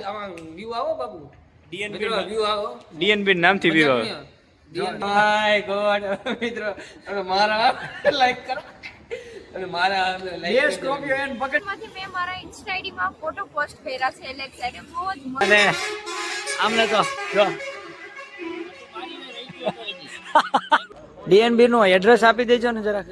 આમાં વ્યૂ આવો Babu DNB view આવો ડીએનબી નામથી વ્યૂ આવે. માય ગોડ મિત્રો હવે મારા લાઈક કરો અને મારા લાઈક સ્કોર્પિયો એન્ડ બકેટ માંથી મેં મારા ઇન્સ્ટા આઈડી માં ફોટો પોસ્ટ કર્યા છે લેગ સાઈડે બહુ જ મસ્ત અને આમને તો જો ડીએનબી નું એડ્રેસ આપી દેજો ને જરાક.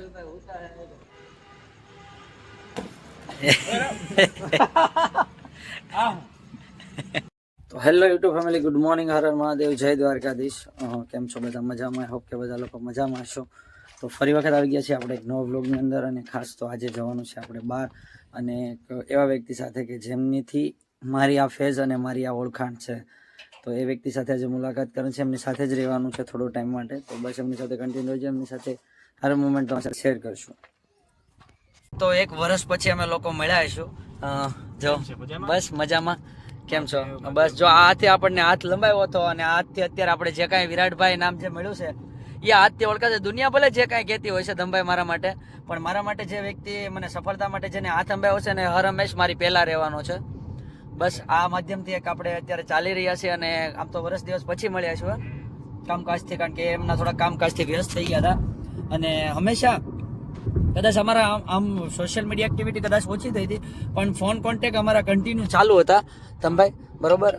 તો hello YouTube family, good morning, Har Har Mahadev, જય દ્વારકાધીશ. કેમ છો બધા? મજામાં? હોપ કે બધા લોકો મજામાં હશો. તો ફરી વખત આવી ગયા છીએ આપણે એક નવા વ્લોગની અંદર, અને ખાસ તો આજે જવાનું છે આપણે બહાર, અને એક એવા વ્યક્તિ સાથે કે જેમનીથી મારી આ ફેઝ અને મારી આ ઓળખાણ છે. તો એ વ્યક્તિ સાથે આજે મુલાકાત કરવાની છે, એમની સાથે જ રહેવાનું છે થોડો ટાઈમ માટે. તો બસ એમની સાથે કન્ટિન્યુ રહેજો, એમની સાથે હર મોમેન્ટ શેર કરશું. તો એક વર્ષ પછી અમે લોકો મળ્યા હશું. જો બસ મજામાં. કેમ છો? બસ જો આ હાથે આપણને હાથ લંબાવ્યો હતો, અને હાથથી અત્યારે આપણે જે કાંઈ વિરાટભાઈ નામ જે મળ્યું છે એ હાથથી ઓળખાશે. દુનિયા ભલે જે કાંઈ કહેતી હોય છે ધમભાઈ મારા માટે, પણ મારા માટે જે વ્યક્તિ મને સફળતા માટે જેને હાથ અંબાવ્યો છે ને હર હંમેશ મારી પહેલા રહેવાનો છે. બસ આ માધ્યમથી એક આપણે અત્યારે ચાલી રહ્યા છીએ, અને આમ તો વર્ષ દિવસ પછી મળ્યા છું કામકાજથી, કારણ કે એમના થોડા કામકાજથી વ્યસ્ત થઈ ગયા હતા. અને હંમેશા કદાચ અમારા આમ સોશિયલ મીડિયા એક્ટિવિટી કદાચ ઓછી થઈ હતી, પણ ફોન કોન્ટેક્ટ અમારા કન્ટિન્યુ ચાલુ હતા તમભાઈ, બરોબર.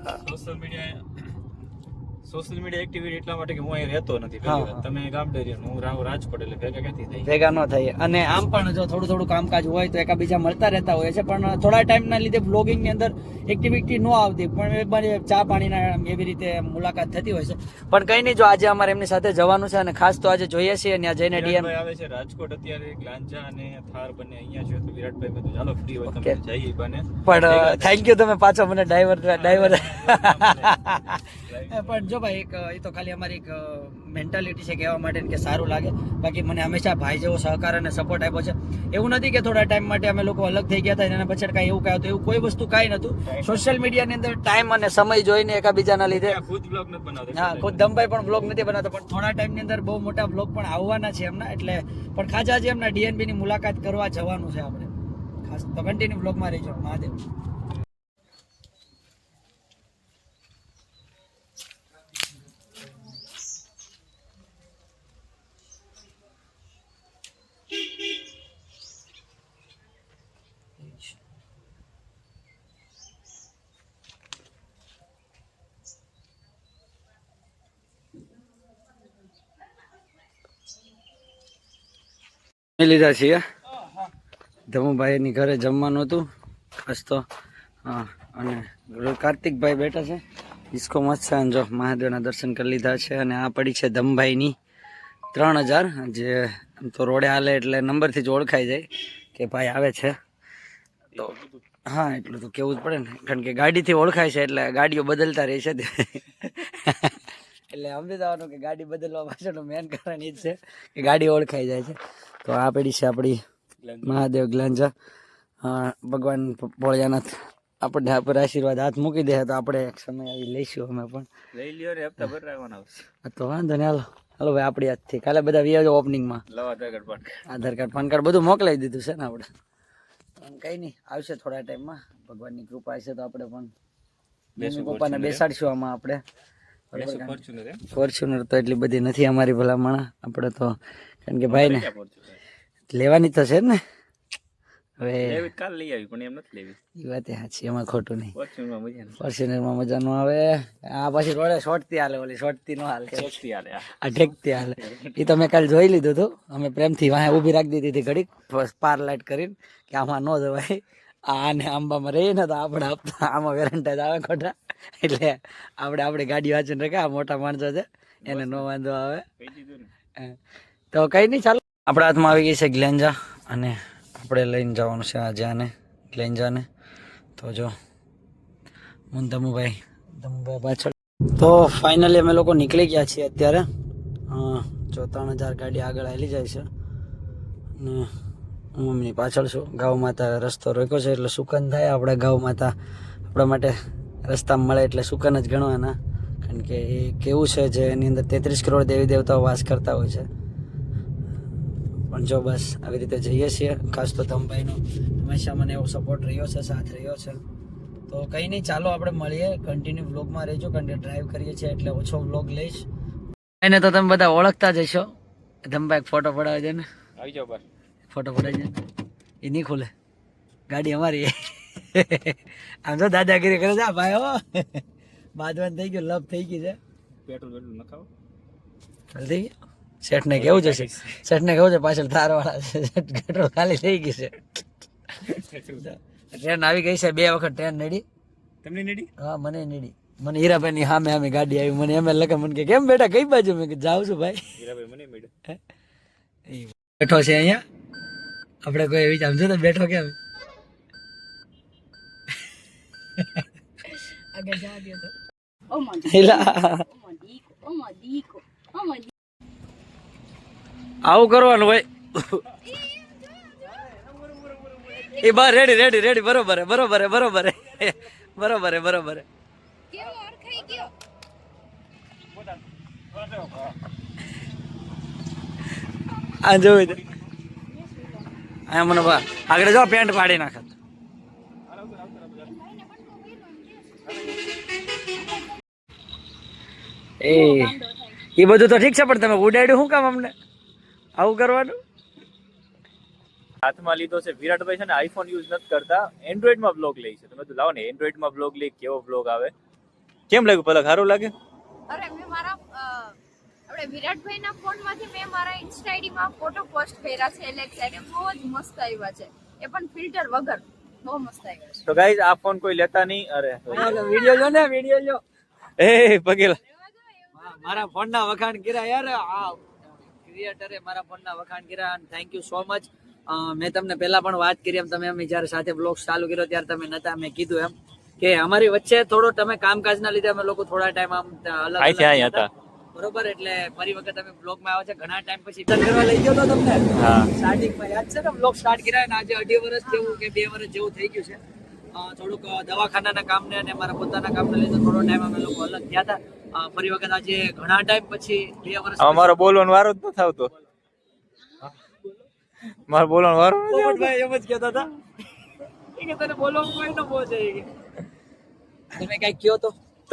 સોશિયલ મીડિયા એક્ટિવિટી એટલા માટે કે હું અહીં રહેતો નથી. તમે ગામડે રહ્યો, હું રાવ રાજકોટ, એટલે ભેગા ક્યાંથી થાય? ભેગા ન થઈએ. અને આમ પણ જો થોડું થોડું કામકાજ હોય તો એકાબીજા મળતા રહેતા હોય છે, પણ થોડા ટાઈમના લીધે બ્લોગિંગની અંદર એક્ટિવિટી ન આવતી, પણ એક ચા પાણીના એવી રીતે મુલાકાત થતી હોય છે. પણ કંઈ નહીં, જો આજે અમારે એમની સાથે જવાનું છે, અને ખાસ તો આજે જોઈએ છીએ ત્યાં જઈને ડીએમ આવે છે રાજકોટ અત્યારે, લાંજા અને થાર બંને અહીંયા છે. તો વિરાટભાઈ મેં ચાલો ફ્રી હોય તમે જઈએ બને. પણ થેન્ક યુ, તમે પાછો મને ડાઈવર પણ જો ભાઈ, એક એ તો ખાલી અમારી એક મેન્ટાલિટી છે કહેવા માટે કે સારું લાગે. બાકી મને હંમેશા ભાઈ જેવો સહકાર અને સપોર્ટ આપ્યો છે. એવું નથી કે થોડા ટાઈમ માટે અમે લોકો અલગ થઈ ગયા હતા એના પછી કાંઈ એવું કાંઈ હતું, એવું કોઈ વસ્તુ કાંઈ નહોતું. સોશિયલ મીડિયાની અંદર ટાઈમ અને સમય જોઈને એકાબીજાના લીધે ખુદ બ્લોગ નથી બનાવતા. હા, ખુદ દમભાઈ પણ બ્લોગ નથી બનાવતા, પણ થોડા ટાઈમની અંદર બહુ મોટા બ્લોગ પણ આવવાના છે એમના. એટલે પણ ખાસ આજે એમના ડીએનબી ની મુલાકાત કરવા જવાનું છે આપણે. ખાસ તો કન્ટિન્યુ બ્લોગમાં રહેજો. મહાદેવ. લીધા છીએ ધમુભાઈની ઘરે જમવાનું હતું ખાસ તો. હા, અને કાર્તિકભાઈ બેઠા છે, ડિસ્કો મસ્ત છે. જો મહાદેવના દર્શન કરી લીધા છે, અને આ પડી છે ધમભાઈની 3000, જે આમ તો રોડે હાલે એટલે નંબરથી જ ઓળખાઈ જાય કે ભાઈ આવે છે. તો હા, એટલું તો કેવું જ પડે ને, કારણ કે ગાડીથી ઓળખાય છે એટલે ગાડીઓ બદલતા રહે છે. એટલે સમજી જવાનું કે ગાડી બદલવા પાછળનું મેન કારણ એ જ છે કે ગાડી ઓળખાઈ જાય છે. તો આ પેઢી છે આપણી મહાદેવ ગ્લાંજા. ભગવાન ભોળિયાનાથ આપણને આ પર આશીર્વાદ હાથ મૂકી દે તો આપણે એક સમય આવી લઈશું. અમે પણ લઈ લ્યો ને, હપ્તા ભર રાખવાના આવશે. તો વાંધો ને, હાલો હાલો ભાઈ, આપણી હાથથી કાલે બધા વ્યાજો ઓપનિંગમાં આધાર કાર્ડ પાન કાર્ડ બધું મોકલાવી દીધું છે ને આપણે. કંઈ નહીં, આવશે થોડા ટાઈમમાં, ભગવાનની કૃપા હશે તો આપણે પણ મમ્મી પપ્પાને બેસાડશું આમાં આપણે. ફોર્ચ્યુનર તો એટલી બધી નથી અમારી ભલામણ આપણે તો, કારણ કે ભાઈ ને લેવાની તો છે ને. હવે કાલ લઈ આવી પણ એમ નથી લેવી. એ વાત સાચી, એમાં ખોટું નહીં. ફોર્ચ્યુનરમાં મજા ન આવે. આ પછી રોડે શોર્ટથી હાલે, ઓલી શોર્ટથી ન હાલે, આ ઠેકથી હાલે. એ તો મેં કાલે જોઈ લીધું હતું. અમે પ્રેમથી વાંહે ઊભી રાખી દીધી હતી ઘડીક પાર લાઈટ કરીને કે આમાં ન જવાય. આને આંબામાં રહીએ ને તો આપણે હપ્તા આમાં વેરંટા જ આવે ખોટા. એટલે આપણે ગાડી વાંચીને રાખે, આ મોટા માણસો છે એને નો વાંધો આવે. તો કંઈ નહીં, ચાલો. આપણા હાથમાં આવી ગઈ છે ગ્લેન્જા, અને આપણે લઈને જવાનું છે આજે આને ગ્લેન્જાને. તો જો હું ધમુભાઈ પાછળ. તો ફાઇનલી અમે લોકો નીકળી ગયા છીએ અત્યારે. જો 3000 ગાડી આગળ હાલી જાય છે, અને હું એમની પાછળ છું. ગૌ માતા રસ્તો રોક્યો છે એટલે સુકન થાય. આપણે ગૌ માતા આપણા માટે રસ્તામાં મળે એટલે સુકન જ ગણવાના, કારણ કે એ કેવું છે જે એની અંદર 33 કરોડ દેવી દેવતાઓ વાસ કરતા હોય છે. પણ જો બસ આવી રીતે જઈએ છીએ. ખાસ તો ધમભાઈનો હંમેશા મને એવો સપોર્ટ રહ્યો છે, સાથ રહ્યો છે. તો તો કંઈ નહીં, ચાલો આપણે મળીએ, કન્ટિન્યુ વ્લોગમાં રહેજો, કારણ કે ડ્રાઈવ કરીએ છીએ એટલે ઓછો વ્લોગ લઈશ. એને તો તમે બધા ઓળખતા જ હશો. ધમભાઈ એક ફોટો પડાવે છે ને, આવી જાઓ ભાઈ. ફોટો પડાવી છે એ નહીં ખુલે, ગાડી અમારી. આમ તો દાદાગીરી કરે છે ભાઈ. હો બાદવાન થઈ ગયું, લપ થઈ ગઈ છે. પેટ્રોલ બેટ્રોલ નખાવો. થઈ ગયું. શેઠને કેવું છે, શેઠને કેવું છે પાછળ તારવાળા છે, પેટ્રોલ ખાલી થઈ ગઈ છે. ટ્રેન આવી ગઈ છે, 2 વખત ટ્રેન નડી. તમને નડી? હા મને નડી. મને હીરાભાઈ ની સામે સામે ગાડી આવી, મને એમ લખે, મને કે કેમ બેટા કઈ બાજુ? મેં કે જાઉં છું ભાઈ. હીરાભાઈ મને મળ્યો. બેઠો છે અહીંયા, આપણે કોઈ એવી સમજો તો બેઠો કેમ? આગળ જવા દો તો. આવું કરવાનું હોય. એ બા રેડી રેડી રેડી, બરોબર હે બરોબર હે બરોબર હે બરોબર હે બરોબર હે. કેવો ઓળખાઈ ગયો? આ જોઈ દે આ મને બા આગળ જો પેન્ટ પાડી નાખત. એ બધું તો ઠીક છે, પણ તમે ઉડાડ્યું શું કામ અમને આવું કરવાનું? હાથમાં લીધો છે. વિરાટભાઈ છે ને આઈફોન યુઝ નથી કરતા, એન્ડ્રોઈડમાં બ્લોગ લે છે. તમે તો લાવો ને એન્ડ્રોઈડમાં બ્લોગ લે, કેવો બ્લોગ આવે. કેમ લાગ્યું પલક? સારું લાગે? અરે મેં મારા આપણે વિરાટભાઈના ફોનમાંથી મેં મારા ઇન્સ્ટા આઈડીમાં ફોટો પોસ્ટ કર્યા છે એલેક્સા, એટલે બહુ જ મસ્ત આવ્યા છે, એ પણ ફિલ્ટર વગર. બહુ મસ્ત આવ્યા છે. તો ગાઈઝ આ ફોન કોઈ લેતા નહીં. અરે વિડિયો જો ને, વિડિયો જો. એ પગેલા મારા ફોન ના વખાણ કર્યા યાર, આ ક્રિએટરે મારા ફોન ના વખાણ કર્યા, અને થેન્ક યુ સો મચ. મેં તમને પહેલા પણ વાત કરી એમ, તમે અમે જ્યારે સાથે બ્લોગ ચાલુ કર્યો ત્યારે તમે નતા, મેં કીધું એમ કે અમારી વચ્ચે થોડો તમે કામકાજના લીધે અમે લોકો થોડા ટાઈમ આમ અલગ હતા. બરોબર, એટલે ફરી વખત અમે બ્લોગમાં આવ્યા છે ઘણા ટાઈમ પછી. કરવા લઈ ગયો તો તમને સ્ટાર્ટિંગમાં યાદ છે ને, બ્લોગ સ્ટાર્ટ કર્યા ને આજે 2.5 વર્ષ જેવું કે 2 વર્ષ જેવું થઈ ગયું છે. થોડુંક દવાખાનાના કામને અને મારા પોતાના કામને લીધે થોડો ટાઈમ અમે લોકો અલગ થયા હતા. ફરી વખત આજે ઘણા ટાઈમ પછી 2 વર્ષ અમારો બોલવાનો વારો જ નથી આવતો. મારો બોલવાનો વારો ભાઈ એમ જ કહેતા હતા કે તને બોલવાનું કોઈ ન પહોંચે. તમે કઈ કયો તો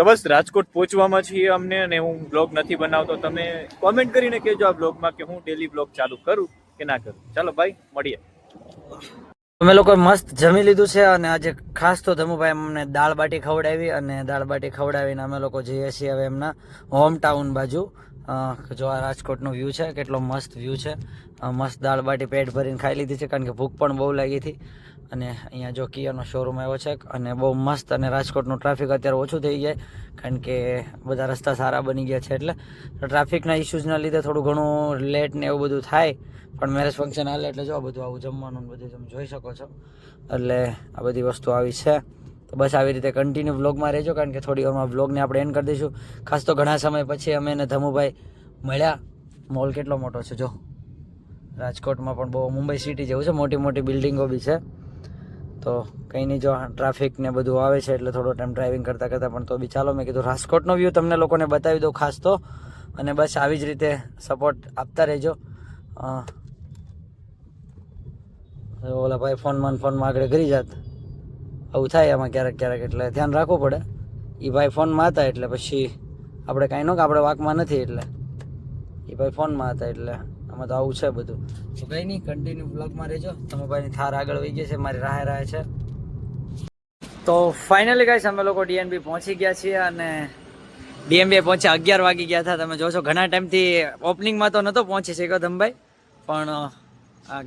બસ રાજકોટ પહોંચવામાં છીએ અમને, અને હું બ્લોગ નથી બનાવતો. તમે કોમેન્ટ કરીને કહેજો આ બ્લોગમાં કે હું ડેલી બ્લોગ ચાલુ કરું કે ના કરું. ચાલો ભાઈ મળીએ. અમે લોકો મસ્ત જમી લીધું છે, અને આજે ખાસ તો ધમુભાઈ અમને દાળ બાટી ખવડાવી, અને દાળ બાટી ખવડાવીને અમે લોકો જઈએ છીએ હવે એમના હોમ ટાઉન બાજુ. જો આ રાજકોટનો વ્યૂ છે, કેટલો મસ્ત વ્યૂ છે. મસ્ત દાળ બાટી પેટ ભરીને ખાઈ લીધી છે, કારણ કે ભૂખ પણ બહુ લાગી હતી. અને અહીંયા જો કિયાનો શોરૂમ આવ્યો છે, અને બહુ મસ્ત. અને રાજકોટનું ટ્રાફિક અત્યારે ઓછું થઈ જાય, કારણ કે બધા રસ્તા સારા બની ગયા છે, એટલે ટ્રાફિકના ઇસ્યુઝના લીધે થોડું ઘણું લેટ ને એવું બધું થાય, પણ મેરેજ ફંક્શન હાલે એટલે જો બધું આવું જમવાનું બધું તમે જોઈ શકો છો. એટલે આ બધી વસ્તુ આવી છે. તો બસ આવી રીતે કન્ટિન્યુ વ્લોગમાં રહેજો, કારણ કે થોડી વારમાં વ્લોગને આપણે એન્ડ કરી દઈશું. ખાસ તો ઘણા સમય પછી અમે એને ધમુભાઈ મળ્યા. મોલ કેટલો મોટો છે જો, રાજકોટમાં પણ બહુ મુંબઈ સિટી જેવું છે, મોટી મોટી બિલ્ડિંગો બી છે. તો કંઈ નહીં, જો ટ્રાફિક ને બધું આવે છે એટલે થોડો ટાઈમ ડ્રાઇવિંગ કરતાં કરતાં, પણ તો બી ચાલો મેં કીધું રાજકોટનો વ્યૂ તમને લોકોને બતાવી દઉં ખાસ તો. અને બસ આવી જ રીતે સપોર્ટ આપતા રહેજો. ઓલા ભાઈ ફોનમાં આગળ કરી જાત, આવું થાય આમાં ક્યારેક ક્યારેક, એટલે ધ્યાન રાખવું પડે. એ ભાઈ ફોનમાં હતા એટલે પછી આપણે કાંઈ ન, કે આપણે વાકમાં નથી, એટલે એ ભાઈ ફોનમાં હતા, એટલે આમાં તો આવું છે બધું. તો કંઈ નહીં, કન્ટિન્યુ બ્લોગમાં રહેજો. તમે ભાઈની થાર આગળ વહી ગઈ છે, મારી રાહે છે. તો ફાઇનલી ગાઈસ અમે લોકો ડીએનબી પહોંચી ગયા છીએ, અને ડીએનબી પહોંચ્યા 11 વાગી ગયા હતા. તમે જોશો ઘણા ટાઈમથી ઓપનિંગમાં તો નહોતો પહોંચી શક્યો ધમભાઈ, પણ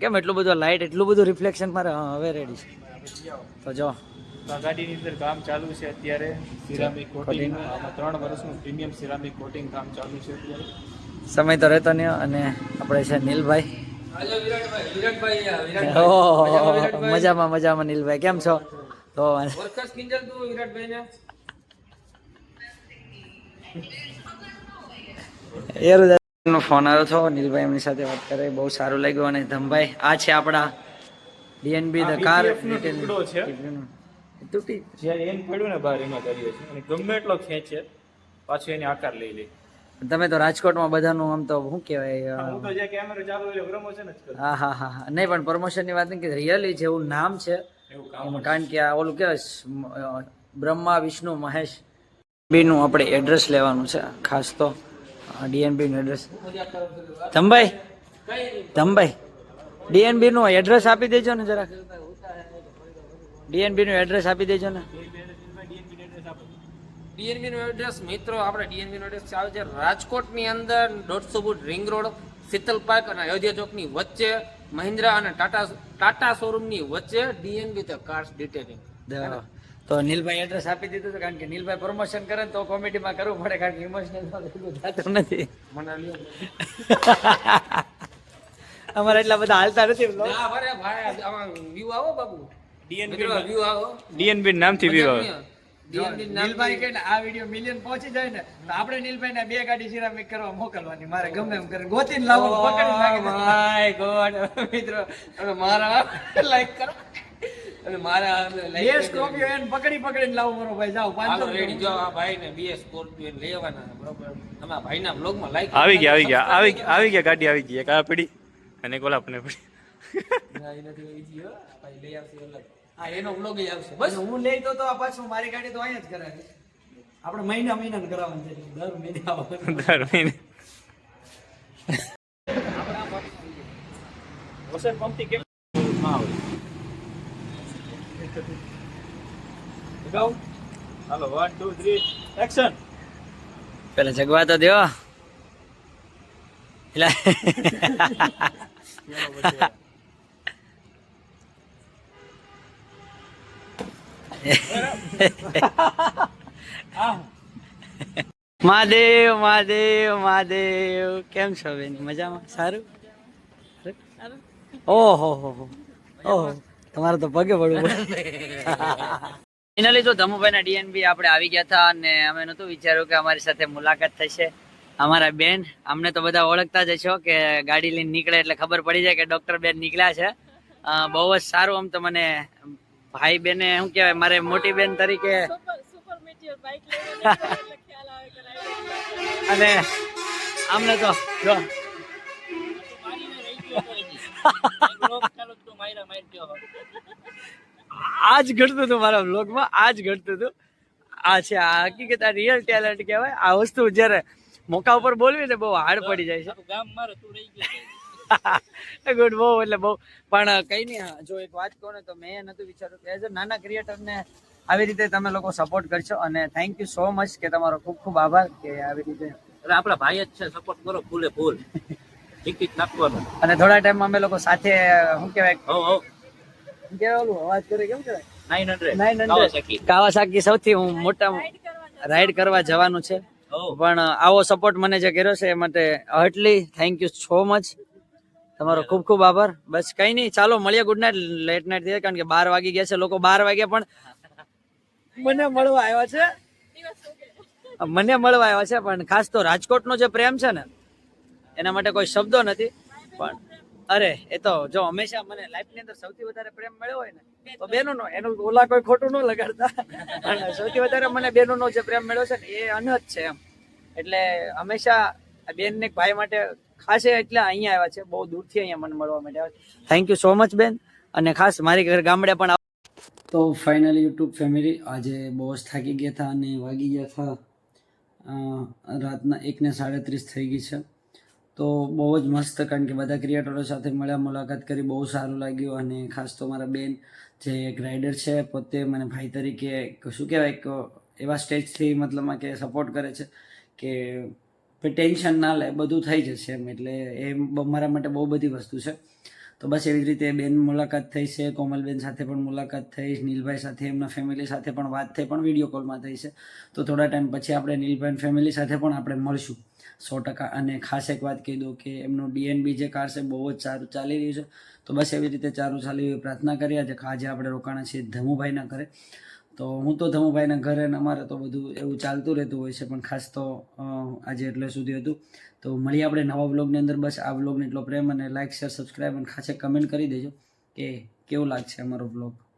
કેમ એટલું બધું લાઇટ, એટલું બધું રિફ્લેક્શન મારે હવે રેડી છે. તો જો ગાડીની અંદર કામ ચાલુ છે અત્યારે, સિરામિક કોટિંગ. આમાં 3 વર્ષનું પ્રીમિયમ સિરામિક કોટિંગ કામ ચાલુ છે અત્યારે. સમય તો રહેતો નહીં. અને આપણે છે નીલભાઈ. મજામાં મજામાં નીલભાઈ, કેમ છો? તો નો ફોન આવ્યો હતો, નીલભાઈ એમની સાથે વાત કરે, બહુ સારું લાગ્યું. અને ધમભાઈ આ છે આપણા ડીએનબી ધ કાર ટુકડો છે, તૂટી જ્યારે એન પડ્યું ને બહાર એમાં કરીએ છીએ, અને ગમે એટલો ખેંચે પાછું એની આકાર લઈ લે. તમે તો રાજકોટમાં બધાનું આમ તો શું કહેવાય, હું તો જે કેમેરો ચાલુ હોય પ્રમોશન જ કરું. હા નહીં, પણ પ્રમોશનની વાત નહીં, કે રિયલી જેવું નામ છે, કારણ કે આ ઓલું કહેવાય બ્રહ્મા વિષ્ણુ મહેશ બીનું આપણે એડ્રેસ લેવાનું છે ખાસ તો ડીએનબી નું એડ્રેસ. ધમભાઈ ડીએનબી નું એડ્રેસ આપી દેજો ને જરાક. ડીએનબી નું એડ્રેસ આપી દેજો ને. ડીએનબી નું એડ્રેસ મિત્રો, આપણે ડીએનબી નું એડ્રેસ આવે છે રાજકોટની અંદર 150 foot ring road, Sheetal park અને અયોધ્યા ચોકની વચ્ચે, મહિન્દ્રા અને ટાટા શોરૂમની વચ્ચે ડીએનબી ધ કાર્સ ડિટેલિંગ. તો નીલભાઈ એડ્રેસ આપી દીધું હતું, કારણ કે નીલભાઈ પ્રમોશન કરે તો કોમેડીમાં કરવું પડે, કારણ કે ઇમોશનલ થતું નથી. મને લ્યો. અમારે એટલા બધા હાલતા નથી. ના ભરે ભાઈ, આમાં વ્યૂ આવો બાબુ. ડીએનબી વ્યૂ આવો. ડીએનબી નામથી વિવાહ. ડીએનબી નીલભાઈ કહે ને આ વિડીયો મિલિયન પહોંચી જાય ને તો આપણે નીલભાઈ ને 2 ગાડી સિરામિક કરવા મોકલવાની. મારે ગમે એમ કરે ગોતીને લાવો, પકડી નાખી. માય ગોડ મિત્રો, તમે મારા લાઈક કરો અને મારા બે સ્કોર્પિયો એને પકડીને લાવો મારો ભાઈ. જાઓ 500 રેડી. જો આ ભાઈ ને બે સ્કોર્પિયો લેવાના છે, બરોબર. અમારા ભાઈના બ્લોગમાં લાઈક આવી ગયા ગાડી આવી ગઈ. એક આ પડી અને એક ઓલા આપણે પડી. ના, એ નથી લઈ ગયો. ભાઈ લઈ આવશે અલગ. હા એનો બ્લોગ આવશે. બસ. બસ હું લઈ તો આ પાછું મારી ગાડી તો અહીંયા જ કરાવે. આપણે મહિના કરાવવાનું છે, દર મહિને આવવાનું. દર મહિને વસંત પંપથી કેમ આવે? હાલો 1 2 3 એક્શન. પેલા જગવા તો દો. મહાદેવ કેમ છો બેન? મજામાં? સારું. ઓહો તમારે તો પગે પડવું પડે. ફાઇનલી જો ધમુભાઈ ના ડીએનબી આપણે આવી ગયા હતા અને અમે નતું વિચાર્યું કે અમારી સાથે મુલાકાત થશે. અમારા બેન, અમને તો બધા ઓળખતા જ છો કે ગાડી લઈને નીકળે એટલે ખબર પડી જાય કે ડોક્ટર બેન નીકળ્યા છે. બહુ જ સારું. આમ તો મને ભાઈ બેને શું કહેવાય, મારે મોટી બેન તરીકે અને અમને તો જો આજ ઘટતું હતું મારા બ્લોગમાં, આજ ઘટતું હતું. આ છે આ હકીકત, આ રિયલ ટેલેન્ટ કહેવાય. આ વસ્તુ જ્યારે મોકા ઉપર બોલવી ને બહુ હાર્ડ પડી જાય છે. ગુડ, બહુ એટલે બહુ. પણ કઈ નહીં, જો એક વાત કહું ને તો મેં નતું વિચાર્યું કે એઝ અ નાના ક્રિએટરને આવી રીતે તમે લોકો સપોર્ટ કરશો, અને થેન્ક યુ સો મચ કે તમારો ખૂબ ખૂબ આભાર કે આવી રીતે. એટલે આપણા ભાઈ જ છે, સપોર્ટ કરો ફૂલે ફૂલ. ટિકિટ નાખવાનું. અને થોડા ટાઈમમાં અમે લોકો સાથે શું કહેવાય, શું કહેવાય ઓલું અવાજ કરે કેમ કહેવાય, 900 કાવાસાકી સૌથી મોટા રાઈડ કરવા જવાનું છે. પણ આવો સપોર્ટ મને જે કર્યો છે એ માટે હાર્ટલી થેન્ક યુ સો મચ. તમારો ખૂબ ખૂબ આભાર. બસ કઈ નહીં, ચાલો મળીએ. Good night. લેટ નાઇટ થઈ, કારણ કે 12 વાગી ગયા છે. લોકો 12 વાગ્યા પણ મને મળવા આવ્યા છે. પણ ખાસ તો રાજકોટનો જે પ્રેમ છે ને એના માટે કોઈ શબ્દો નથી. પણ અરે એ તો જો હંમેશા મને લાઈફની અંદર સૌથી વધારે પ્રેમ મળ્યો હોય ને તો બેનોનો, એનું ઓલા કોઈ ખોટું ન લગાડતા. અને સૌથી વધારે મને બેનોનો જે પ્રેમ મળ્યો છે ને એ અનહદ છે એમ. એટલે હંમેશા બેન ને ભાઈ માટે ખાસ એટલે અહીંયા આવ્યા છે, બહુ દૂરથી અહીંયા મને મળવા માટે આવ્યા છે. થેન્ક યુ સો મચ બેન. અને ખાસ મારી ઘર ગામડે પણ. તો ફાઇનલી યુટ્યુબ ફેમિલી, આજે બહુ જ થાકી ગયા હતા અને વાગી ગયા હતા રાતના 1:37 થઈ ગઈ છે. તો બહુ જ મસ્ત, કારણ કે બધા ક્રિએટરો સાથે મળ્યા, મુલાકાત કરી, બહુ સારું લાગ્યું. અને ખાસ તો મારા બેન જે એક રાઇડર છે, પોતે મને ભાઈ તરીકે શું કહેવાય કે એવા સ્ટેજથી મતલબમાં કે સપોર્ટ કરે છે કે ટેન્શન ના લે, બધું થઈ જશે એમ. એટલે એ મારા માટે બહુ બધી વસ્તુ છે. તો બસ એવી જ રીતે બેન મુલાકાત થઈ છે, કોમલબેન સાથે પણ મુલાકાત થઈ, નીલભાઈ સાથે, એમના ફેમિલી સાથે પણ વાત થઈ, પણ વિડીયો કોલમાં થઈ છે. તો થોડા ટાઈમ પછી આપણે નીલભાઈ ફેમિલી સાથે પણ આપણે મળશું 100%. અને ખાસ એક વાત કહી દઉં કે એમનું ડીએનબી જે કાર છે બહુ જ સારું ચાલી રહ્યું છે. તો બસ એવી રીતે સારું ચાલી એવી પ્રાર્થના કરીએ. આજે આપણે રોકાણા છીએ ધમુભાઈના ઘરે. તો હું તો ધમુભાઈના ઘરે ને અમારે તો બધું એવું ચાલતું રહેતું હોય છે, પણ ખાસ તો આજે એટલે સુધી હતું. તો મળીએ આપણે નવા વ્લોગની અંદર. બસ આ વ્લોગને એટલો પ્રેમ અને લાઇક શેર સબસ્ક્રાઈબ અને ખાસ કમેન્ટ કરી દેજો કે કેવું લાગશે અમારો વ્લોગ.